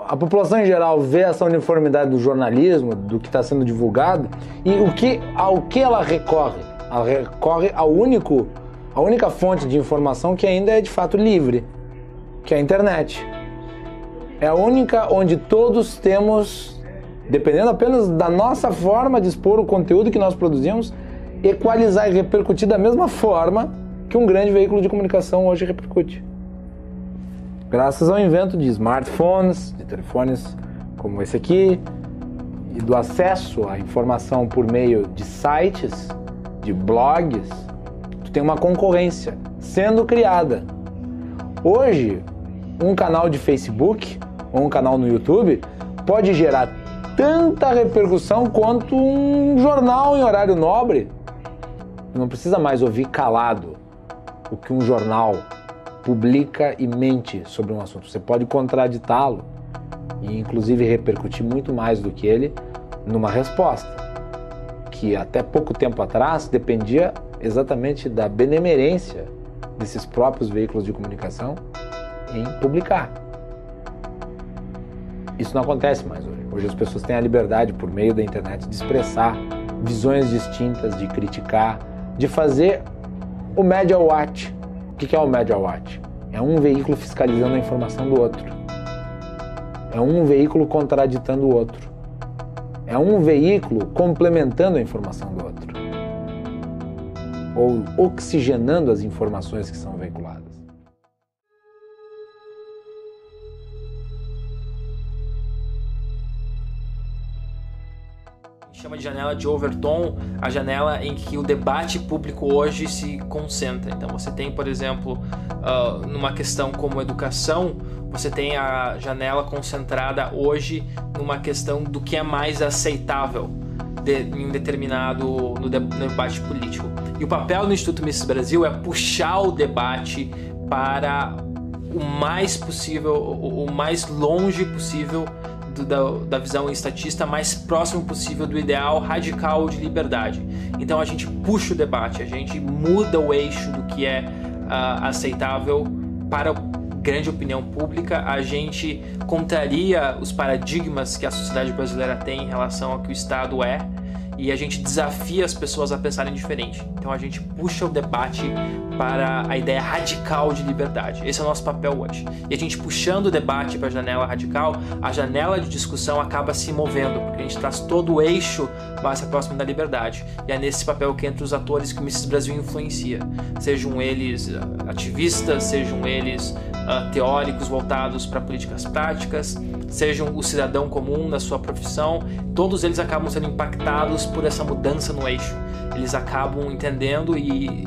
A população em geral vê essa uniformidade do jornalismo, do que está sendo divulgado, e ao que ela recorre? Ela recorre a única fonte de informação que ainda é de fato livre, que é a internet. É a única onde todos temos, dependendo apenas da nossa forma de expor o conteúdo que nós produzimos, equalizar e repercutir da mesma forma que um grande veículo de comunicação hoje repercute. Graças ao invento de smartphones, de telefones como esse aqui, e do acesso à informação por meio de sites, de blogs, tu tem uma concorrência sendo criada. Hoje, um canal de Facebook ou um canal no YouTube pode gerar tanta repercussão quanto um jornal em horário nobre. Não precisa mais ouvir calado o que um jornal publica e mente sobre um assunto. Você pode contraditá-lo e inclusive repercutir muito mais do que ele numa resposta, que até pouco tempo atrás dependia exatamente da benemerência desses próprios veículos de comunicação em publicar. Isso não acontece mais hoje. Hoje as pessoas têm a liberdade, por meio da internet, de expressar visões distintas, de criticar, de fazer o Media Watch. O que é o Media Watch? É um veículo fiscalizando a informação do outro. É um veículo contraditando o outro. É um veículo complementando a informação do outro. Ou oxigenando as informações que são veiculadas. Chama de janela de Overton, a janela em que o debate público hoje se concentra. Então você tem, por exemplo, numa questão como educação, você tem a janela concentrada hoje numa questão do que é mais aceitável em um determinado no debate político. E o papel do Instituto Mises Brasil é puxar o debate para o mais possível, o mais longe possível da visão estatista, mais próximo possível do ideal radical de liberdade. Então a gente puxa o debate, a gente muda o eixo do que é aceitável para a grande opinião pública, a gente contraria os paradigmas que a sociedade brasileira tem em relação ao que o Estado é, e a gente desafia as pessoas a pensarem diferente. Então a gente puxa o debate para a ideia radical de liberdade. Esse é o nosso papel hoje. E a gente puxando o debate para a janela radical, a janela de discussão acaba se movendo, porque a gente traz todo o eixo mais próximo da liberdade. E é nesse papel que entra os atores que o Mises Brasil influencia. Sejam eles ativistas, sejam eles teóricos voltados para políticas práticas, sejam o cidadão comum na sua profissão, todos eles acabam sendo impactados por essa mudança no eixo. Eles acabam entendendo e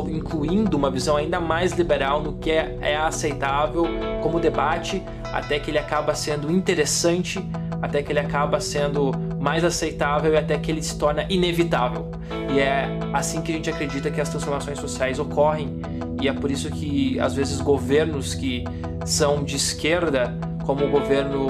incluindo uma visão ainda mais liberal no que é aceitável como debate, até que ele acaba sendo interessante, até que ele acaba sendo mais aceitável e até que ele se torna inevitável. E é assim que a gente acredita que as transformações sociais ocorrem, e é por isso que às vezes governos que são de esquerda, como o governo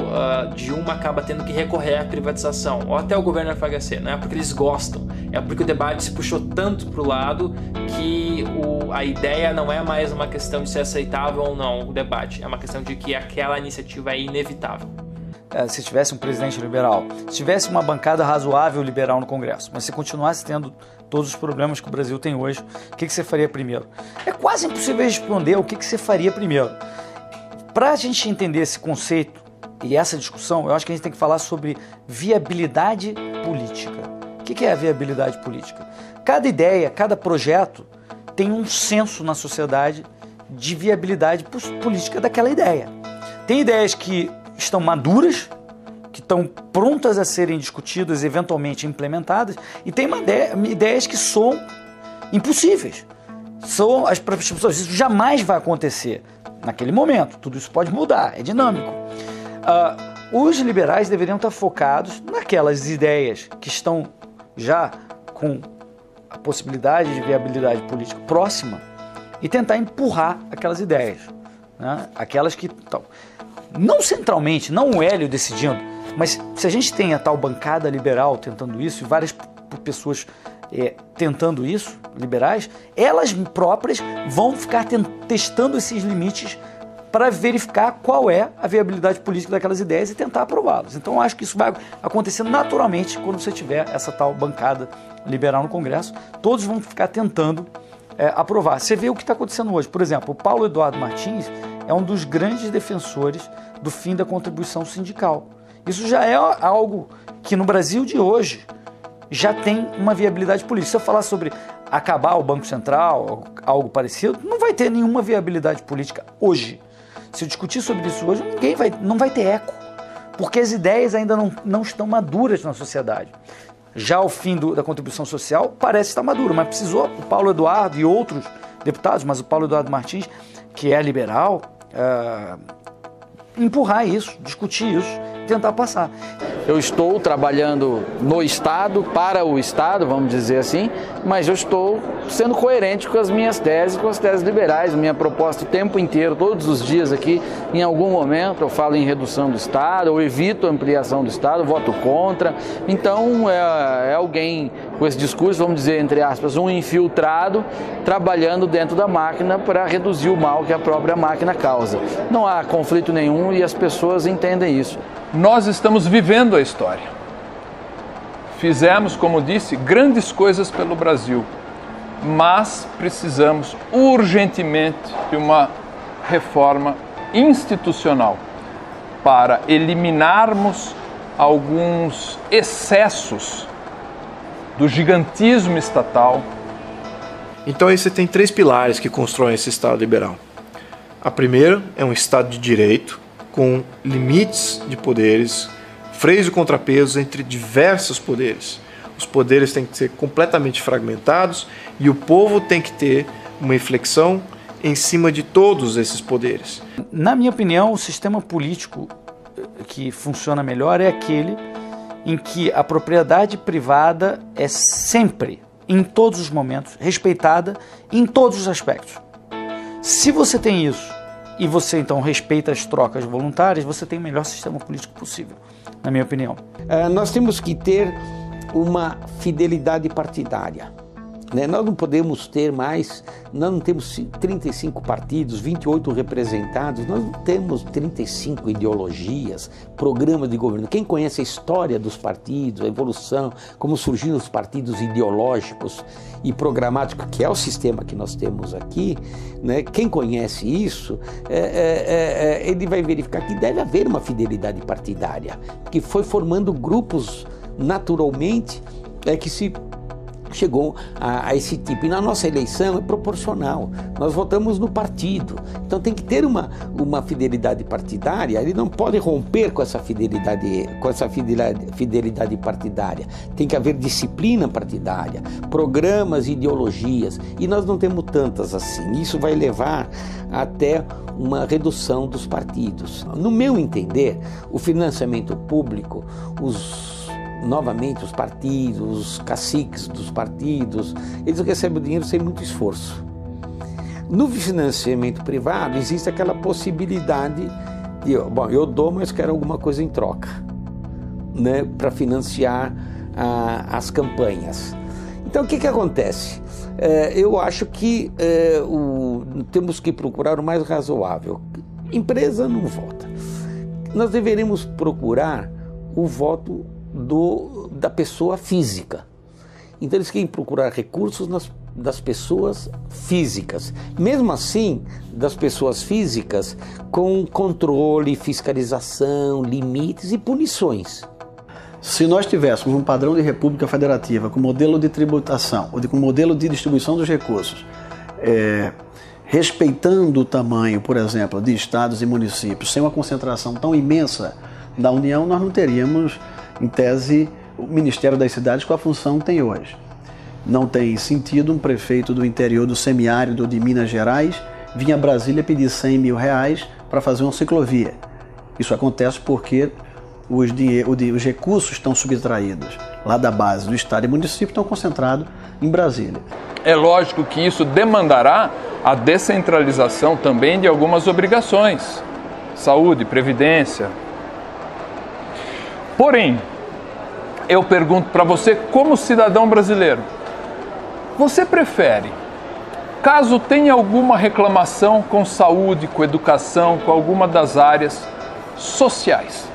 Dilma, acaba tendo que recorrer à privatização, ou até o governo FHC. Não é porque eles gostam, é porque o debate se puxou tanto para o lado que a ideia não é mais uma questão de ser aceitável ou não o debate, é uma questão de que aquela iniciativa é inevitável. Se tivesse um presidente liberal, se tivesse uma bancada razoável liberal no Congresso, mas se continuasse tendo todos os problemas que o Brasil tem hoje, o que você faria primeiro? É quase impossível responder o que você faria primeiro. Para a gente entender esse conceito e essa discussão, eu acho que a gente tem que falar sobre viabilidade política. O que é a viabilidade política? Cada ideia, cada projeto tem um senso na sociedade de viabilidade política daquela ideia. Tem ideias que estão maduras, que estão prontas a serem discutidas e eventualmente implementadas, e tem ideias que são impossíveis. Para as pessoas, isso jamais vai acontecer naquele momento. Tudo isso pode mudar, é dinâmico. Os liberais deveriam estar focados naquelas ideias que estão já com a possibilidade de viabilidade política próxima e tentar empurrar aquelas ideias, né? Aquelas que estão, não centralmente, não o Hélio decidindo, mas se a gente tem a tal bancada liberal tentando isso e várias pessoas tentando isso, liberais, elas próprias vão ficar testando esses limites para verificar qual é a viabilidade política daquelas ideias e tentar aprová-las. Então, eu acho que isso vai acontecer naturalmente quando você tiver essa tal bancada liberal no Congresso. Todos vão ficar tentando aprovar. Você vê o que está acontecendo hoje. Por exemplo, o Paulo Eduardo Martins é um dos grandes defensores do fim da contribuição sindical. Isso já é algo que no Brasil de hoje já tem uma viabilidade política. Se eu falar sobre acabar o Banco Central, algo parecido, não vai ter nenhuma viabilidade política hoje. Se eu discutir sobre isso hoje, não vai ter eco, porque as ideias ainda não estão maduras na sociedade. Já o fim da contribuição social parece estar maduro, mas precisou o Paulo Eduardo e outros deputados, mas o Paulo Eduardo Martins, que é liberal, empurrar isso, discutir isso, tentar passar. Eu estou trabalhando no Estado, para o Estado, vamos dizer assim, mas eu estou sendo coerente com as minhas teses, com as teses liberais. Minha proposta o tempo inteiro, todos os dias aqui, em algum momento eu falo em redução do Estado, eu evito a ampliação do Estado, voto contra. Então é alguém com esse discurso, vamos dizer, entre aspas, um infiltrado, trabalhando dentro da máquina para reduzir o mal que a própria máquina causa. Não há conflito nenhum e as pessoas entendem isso. Nós estamos vivendo a história. Fizemos, como disse, grandes coisas pelo Brasil, mas precisamos urgentemente de uma reforma institucional para eliminarmos alguns excessos do gigantismo estatal. Então aí você tem 3 pilares que constroem esse Estado liberal. A primeira é um Estado de direito, com limites de poderes, freios e contrapesos entre diversos poderes. Os poderes têm que ser completamente fragmentados e o povo tem que ter uma inflexão em cima de todos esses poderes. Na minha opinião, o sistema político que funciona melhor é aquele em que a propriedade privada é sempre, em todos os momentos, respeitada em todos os aspectos. Se você tem isso, e você então respeita as trocas voluntárias, você tem o melhor sistema político possível, na minha opinião. Nós temos que ter uma fidelidade partidária. Nós não podemos ter mais, nós não temos 35 partidos, 28 representados, nós não temos 35 ideologias, programas de governo. Quem conhece a história dos partidos, a evolução, como surgiram os partidos ideológicos e programáticos, que é o sistema que nós temos aqui, quem conhece isso, ele vai verificar que deve haver uma fidelidade partidária, que foi formando grupos naturalmente que se chegou a esse tipo. E na nossa eleição é proporcional. Nós votamos no partido. Então tem que ter uma fidelidade partidária. Ele não pode romper com essa fidelidade partidária. Tem que haver disciplina partidária, programas, ideologias. E nós não temos tantas assim. Isso vai levar até uma redução dos partidos. No meu entender, o financiamento público, novamente os partidos, os caciques dos partidos, eles recebem o dinheiro sem muito esforço. No financiamento privado existe aquela possibilidade de, eu dou, mas quero alguma coisa em troca, para financiar as campanhas. Então o que acontece? Eu acho que temos que procurar o mais razoável. Empresa não vota. Nós deveremos procurar o voto da pessoa física. Então eles querem procurar recursos das pessoas físicas. Mesmo assim, das pessoas físicas com controle, fiscalização, limites e punições. Se nós tivéssemos um padrão de república federativa com modelo de tributação, ou com modelo de distribuição dos recursos, respeitando o tamanho, por exemplo, de estados e municípios, sem uma concentração tão imensa da União, nós não teríamos, em tese, o Ministério das Cidades com a função que tem hoje. Não tem sentido um prefeito do interior do semiárido de Minas Gerais vir a Brasília pedir 100 mil reais para fazer uma ciclovia. Isso acontece porque os recursos estão subtraídos. lá da base do Estado e município estão concentrados em Brasília. É lógico que isso demandará a descentralização também de algumas obrigações, saúde, previdência. Porém, eu pergunto para você, como cidadão brasileiro, você prefere, caso tenha alguma reclamação com saúde, com educação, com alguma das áreas sociais,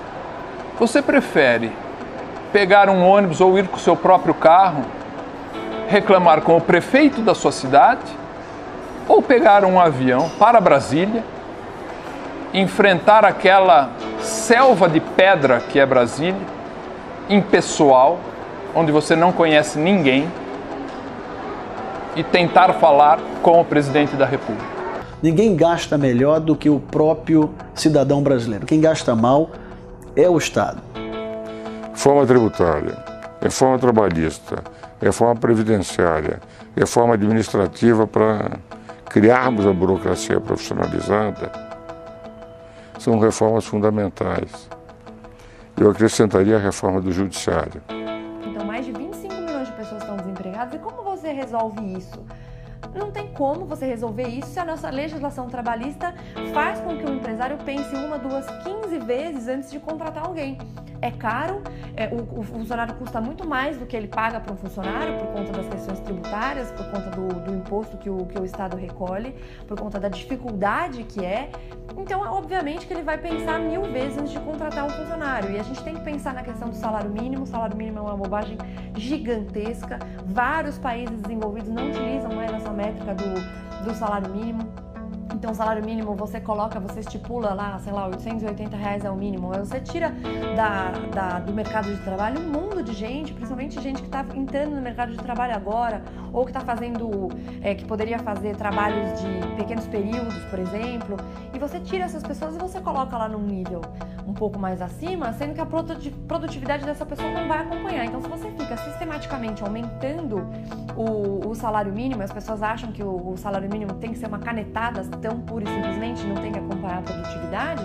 você prefere pegar um ônibus ou ir com o seu próprio carro, reclamar com o prefeito da sua cidade, ou pegar um avião para Brasília, enfrentar aquela selva de pedra que é Brasília, impessoal, onde você não conhece ninguém, e tentar falar com o presidente da República? Ninguém gasta melhor do que o próprio cidadão brasileiro. Quem gasta mal é o Estado. Reforma tributária, reforma trabalhista, reforma previdenciária, reforma administrativa para criarmos a burocracia profissionalizada, são reformas fundamentais. Eu acrescentaria a reforma do judiciário. Então, mais de 25 milhões de pessoas estão desempregadas. E como você resolve isso? Não tem como você resolver isso se a nossa legislação trabalhista faz com que o empresário pense 1, 2, 15 vezes antes de contratar alguém. É caro, o funcionário custa muito mais do que ele paga para um funcionário por conta das questões tributárias, por conta do imposto que o Estado recolhe, por conta da dificuldade que é. Então, obviamente que ele vai pensar 1000 vezes antes de contratar um funcionário. E a gente tem que pensar na questão do salário mínimo. O salário mínimo é uma bobagem gigantesca. Vários países desenvolvidos não utilizam mais essa métrica do salário mínimo. Então, o salário mínimo você estipula lá, sei lá, R$880 é o mínimo. Você tira do mercado de trabalho um mundo de gente, principalmente gente que está entrando no mercado de trabalho agora, ou que está fazendo, que poderia fazer trabalhos de pequenos períodos, por exemplo. E você tira essas pessoas e você coloca lá num nível um pouco mais acima, sendo que a produtividade dessa pessoa não vai acompanhar. Então, se você fica sistematicamente aumentando o salário mínimo, as pessoas acham que o salário mínimo tem que ser uma canetada tão pura e simplesmente, não tem que acompanhar a produtividade,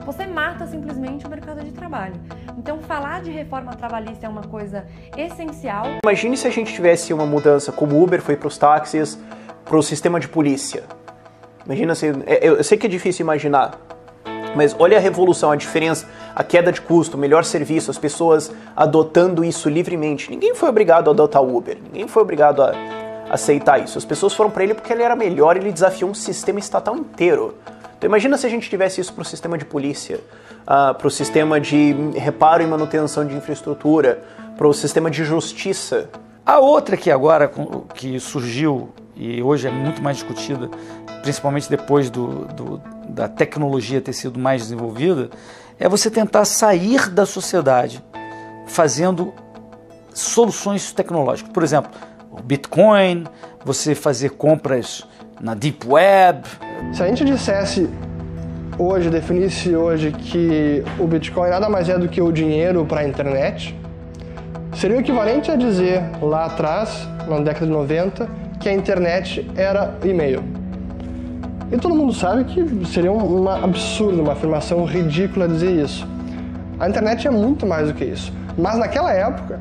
você mata simplesmente o mercado de trabalho. Então, falar de reforma trabalhista é uma coisa essencial. Imagine se a gente tivesse uma mudança como o Uber foi para os táxis, para o sistema de polícia. Imagina se... Eu sei que é difícil imaginar, mas olha a revolução, a diferença, a queda de custo, o melhor serviço, as pessoas adotando isso livremente. Ninguém foi obrigado a adotar o Uber, ninguém foi obrigado a aceitar isso. As pessoas foram para ele porque ele era melhor, ele desafiou um sistema estatal inteiro. Então imagina se a gente tivesse isso para o sistema de polícia, para o sistema de reparo e manutenção de infraestrutura, para o sistema de justiça. A outra que agora que surgiu e hoje é muito mais discutida, principalmente depois da tecnologia ter sido mais desenvolvida, é você tentar sair da sociedade fazendo soluções tecnológicas. Por exemplo, o Bitcoin, você fazer compras na Deep Web. Se a gente dissesse hoje, definisse hoje que o Bitcoin nada mais é do que o dinheiro para a internet, seria o equivalente a dizer lá atrás, na década de 90, que a internet era e-mail. E todo mundo sabe que seria um absurdo, uma afirmação ridícula dizer isso. A internet é muito mais do que isso. Mas naquela época,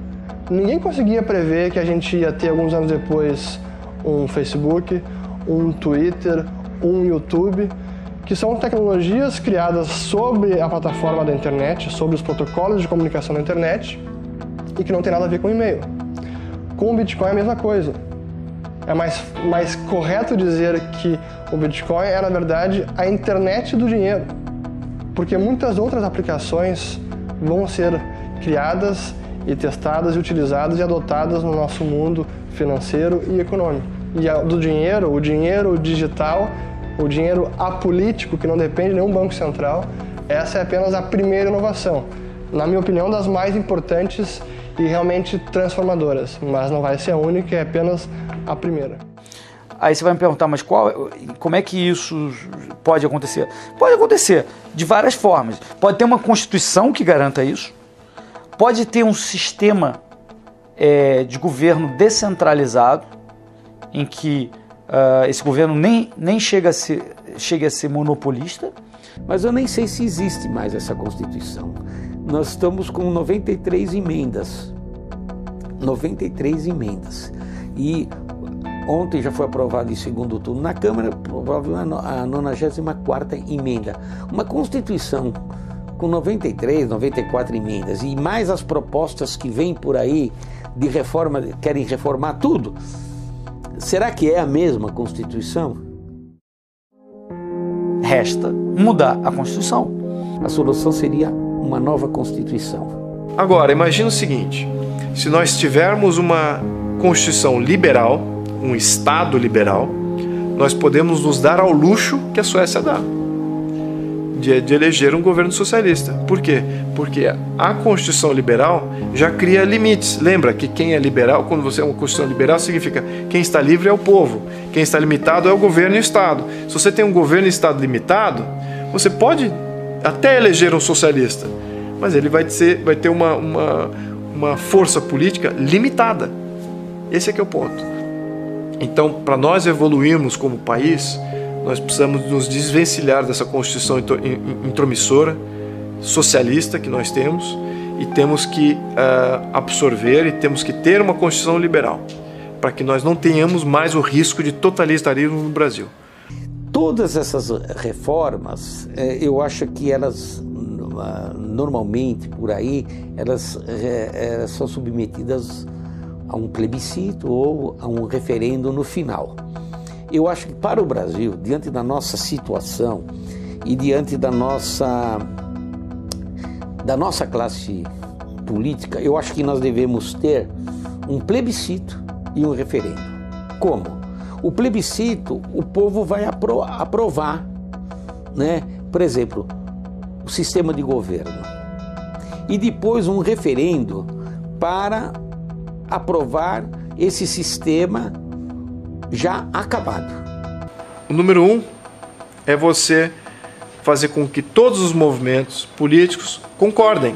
ninguém conseguia prever que a gente ia ter, alguns anos depois, um Facebook, um Twitter, um YouTube, que são tecnologias criadas sobre a plataforma da internet, sobre os protocolos de comunicação da internet, e que não tem nada a ver com e-mail. Com o Bitcoin é a mesma coisa. É mais correto dizer que o Bitcoin é, na verdade, a internet do dinheiro, porque muitas outras aplicações vão ser criadas e testadas e utilizadas e adotadas no nosso mundo financeiro e econômico. E do dinheiro, o dinheiro digital, o dinheiro apolítico, que não depende de nenhum banco central, essa é apenas a primeira inovação. Na minha opinião, das mais importantes e realmente transformadoras, mas não vai ser a única, é apenas a primeira. Aí você vai me perguntar, mas como é que isso pode acontecer? Pode acontecer de várias formas. Pode ter uma Constituição que garanta isso, pode ter um sistema de governo descentralizado, em que esse governo nem chega a ser monopolista. Mas eu nem sei se existe mais essa Constituição. Nós estamos com 93 emendas 93 emendas. E ontem já foi aprovado em segundo turno na Câmara, provavelmente a 94ª emenda. Uma Constituição com 93, 94 emendas e mais as propostas que vêm por aí de reforma, querem reformar tudo. Será que é a mesma Constituição? Resta mudar a Constituição. A solução seria uma nova Constituição. Agora, imagina o seguinte, se nós tivermos uma Constituição liberal, um Estado liberal, nós podemos nos dar ao luxo que a Suécia dá, de eleger um governo socialista. Por quê? Porque a Constituição liberal já cria limites. Lembra que quem é liberal, quando você é uma Constituição liberal, significa quem está livre é o povo, quem está limitado é o governo e o Estado. Se você tem um governo e Estado limitado, você pode até eleger um socialista, mas ele vai ter uma força política limitada. Esse é que é o ponto. Então, para nós evoluirmos como país, nós precisamos nos desvencilhar dessa Constituição intromissora, socialista que nós temos, e temos que absorver e temos que ter uma Constituição liberal, para que nós não tenhamos mais o risco de totalitarismo no Brasil. Todas essas reformas, eu acho que elas, normalmente, por aí, elas são submetidas a um plebiscito ou a um referendo no final. Eu acho que para o Brasil, diante da nossa situação e diante da nossa classe política, eu acho que nós devemos ter um plebiscito e um referendo. Como? O plebiscito, o povo vai aprovar, né? Por exemplo, o sistema de governo. E depois um referendo para aprovar esse sistema já acabado. O número 1 é você fazer com que todos os movimentos políticos concordem,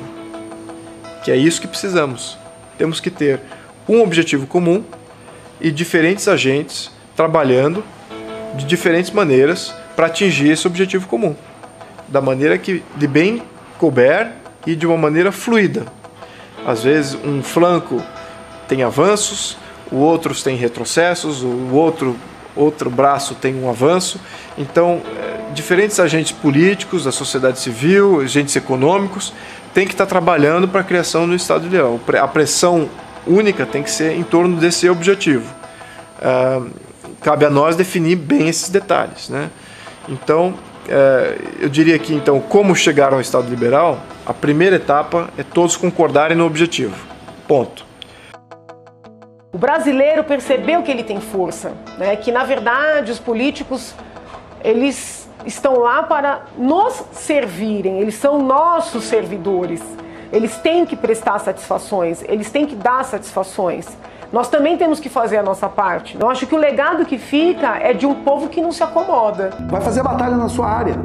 que é isso que precisamos. Temos que ter um objetivo comum e diferentes agentes trabalhando de diferentes maneiras para atingir esse objetivo comum, da maneira que de bem couber e de uma maneira fluida. Às vezes um flanco tem avanços, o outro tem retrocessos, o outro braço tem um avanço. Então, diferentes agentes políticos, da sociedade civil, agentes econômicos, têm que estar trabalhando para a criação do Estado ideal. A pressão única tem que ser em torno desse objetivo. Cabe a nós definir bem esses detalhes, né? Então, eu diria que, então, como chegar ao Estado liberal, a primeira etapa é todos concordarem no objetivo. Ponto. O brasileiro percebeu que ele tem força, né? Que na verdade os políticos, eles estão lá para nos servirem, eles são nossos servidores, eles têm que prestar satisfações, eles têm que dar satisfações. Nós também temos que fazer a nossa parte. Eu acho que o legado que fica é de um povo que não se acomoda. Vai fazer batalha na sua área,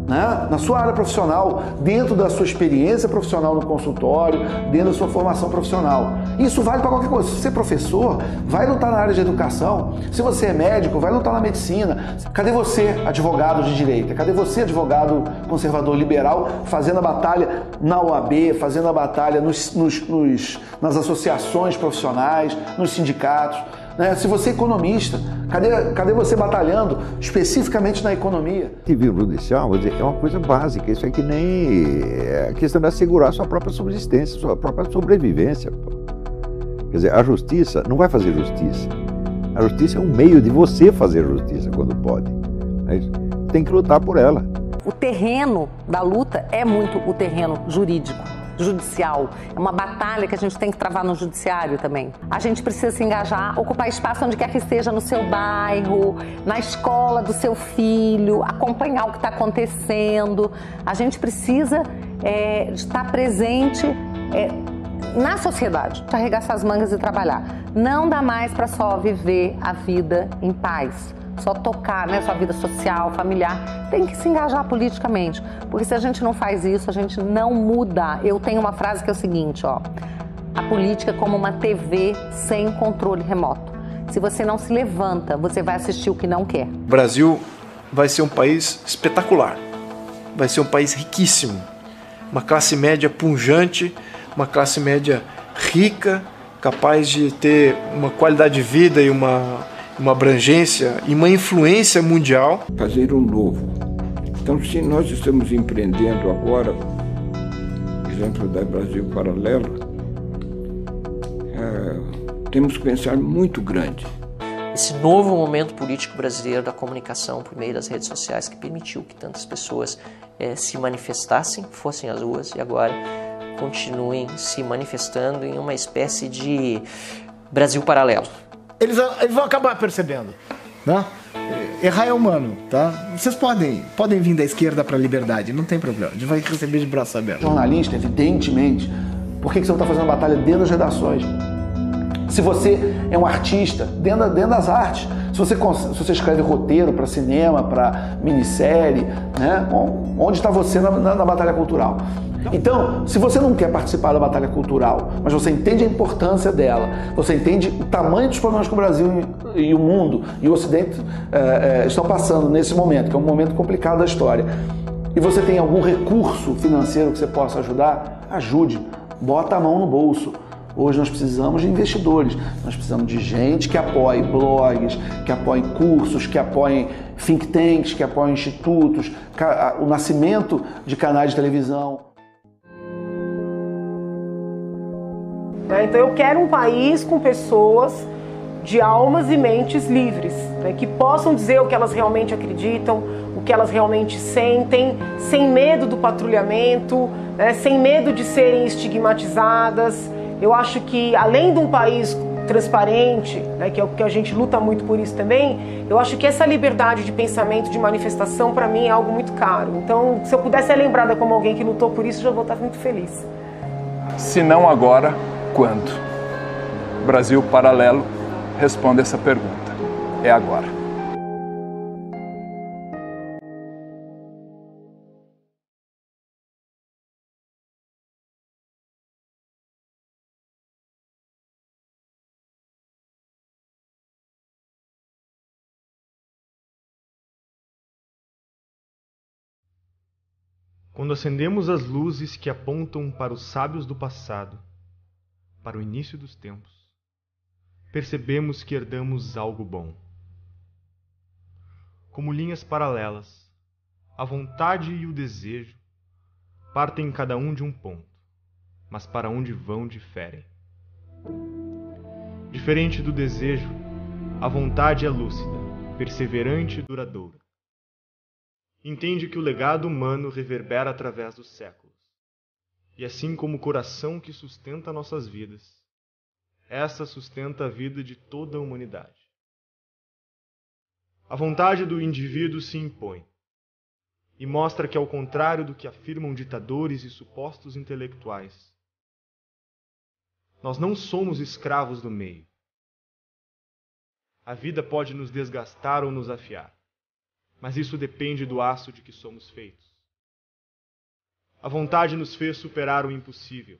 né? Na sua área profissional, dentro da sua experiência profissional no consultório, dentro da sua formação profissional. Isso vale para qualquer coisa. Se você é professor, vai lutar na área de educação. Se você é médico, vai lutar na medicina. Cadê você, advogado de direita? Cadê você, advogado conservador liberal, fazendo a batalha na OAB, fazendo a batalha nas associações profissionais, nos sindicatos? Né? Se você é economista, cadê você batalhando especificamente na economia? Civil judicial, vou dizer, é uma coisa básica. Isso é que nem a questão de assegurar sua própria subsistência, sua própria sobrevivência. Quer dizer, a justiça não vai fazer justiça. A justiça é um meio de você fazer justiça quando pode. Tem que lutar por ela. O terreno da luta é muito o terreno jurídico, judicial. É uma batalha que a gente tem que travar no judiciário também. A gente precisa se engajar, ocupar espaço onde quer que esteja, no seu bairro, na escola do seu filho, acompanhar o que está acontecendo. A gente precisa estar presente na sociedade, arregaçar as mangas e trabalhar. Não dá mais para só viver a vida em paz, só tocar, né, sua vida social, familiar. Tem que se engajar politicamente, porque se a gente não faz isso, a gente não muda. Eu tenho uma frase que é o seguinte, ó: a política é como uma TV sem controle remoto. Se você não se levanta, você vai assistir o que não quer. O Brasil vai ser um país espetacular, vai ser um país riquíssimo, uma classe média pujante, uma classe média rica, capaz de ter uma qualidade de vida e uma abrangência e uma influência mundial. Fazer o novo. Então, se nós estamos empreendendo agora, exemplo da Brasil Paralelo, temos que pensar muito grande. Esse novo momento político brasileiro da comunicação por meio das redes sociais que permitiu que tantas pessoas se manifestassem, fossem às ruas e agora continuem se manifestando em uma espécie de Brasil paralelo. Eles vão acabar percebendo, né? Errar é humano, tá? Vocês podem vir da esquerda para a liberdade, não tem problema. A gente vai receber de braço aberto. Jornalista, evidentemente. Por que você não está fazendo batalha dentro das redações? Se você é um artista, dentro das artes, se você escreve roteiro para cinema, para minissérie, né? Onde está você na batalha cultural? Então, se você não quer participar da batalha cultural, mas você entende a importância dela, você entende o tamanho dos problemas que o Brasil e o mundo e o Ocidente estão passando nesse momento, que é um momento complicado da história, e você tem algum recurso financeiro que você possa ajudar, ajude, bota a mão no bolso. Hoje nós precisamos de investidores, nós precisamos de gente que apoie blogs, que apoie cursos, que apoie think tanks, que apoie institutos, o nascimento de canais de televisão. Então eu quero um país com pessoas de almas e mentes livres, né, que possam dizer o que elas realmente acreditam, o que elas realmente sentem, sem medo do patrulhamento, né, sem medo de serem estigmatizadas. Eu acho que, além de um país transparente, né, que é o que a gente luta muito por isso também, eu acho que essa liberdade de pensamento, de manifestação, para mim é algo muito caro. Então, se eu pudesse ser lembrada como alguém que lutou por isso, eu já vou estar muito feliz. Se não agora, quando? Brasil Paralelo responde essa pergunta. É agora. Quando acendemos as luzes que apontam para os sábios do passado, para o início dos tempos, percebemos que herdamos algo bom. Como linhas paralelas, a vontade e o desejo partem cada um de um ponto, mas para onde vão diferem. Diferente do desejo, a vontade é lúcida, perseverante e duradoura. Entende que o legado humano reverbera através dos séculos, e assim como o coração que sustenta nossas vidas, essa sustenta a vida de toda a humanidade. A vontade do indivíduo se impõe, e mostra que, ao contrário do que afirmam ditadores e supostos intelectuais, nós não somos escravos do meio. A vida pode nos desgastar ou nos afiar, mas isso depende do aço de que somos feitos. A vontade nos fez superar o impossível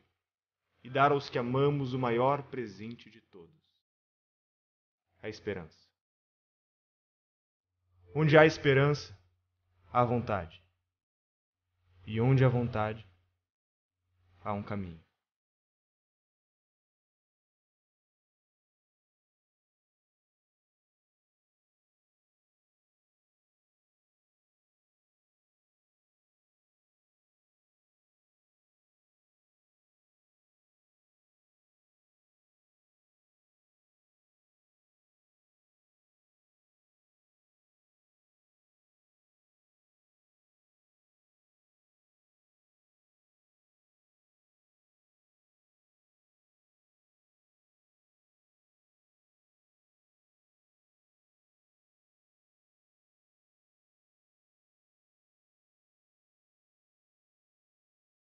e dar aos que amamos o maior presente de todos: a esperança. Onde há esperança, há vontade. E onde há vontade, há um caminho.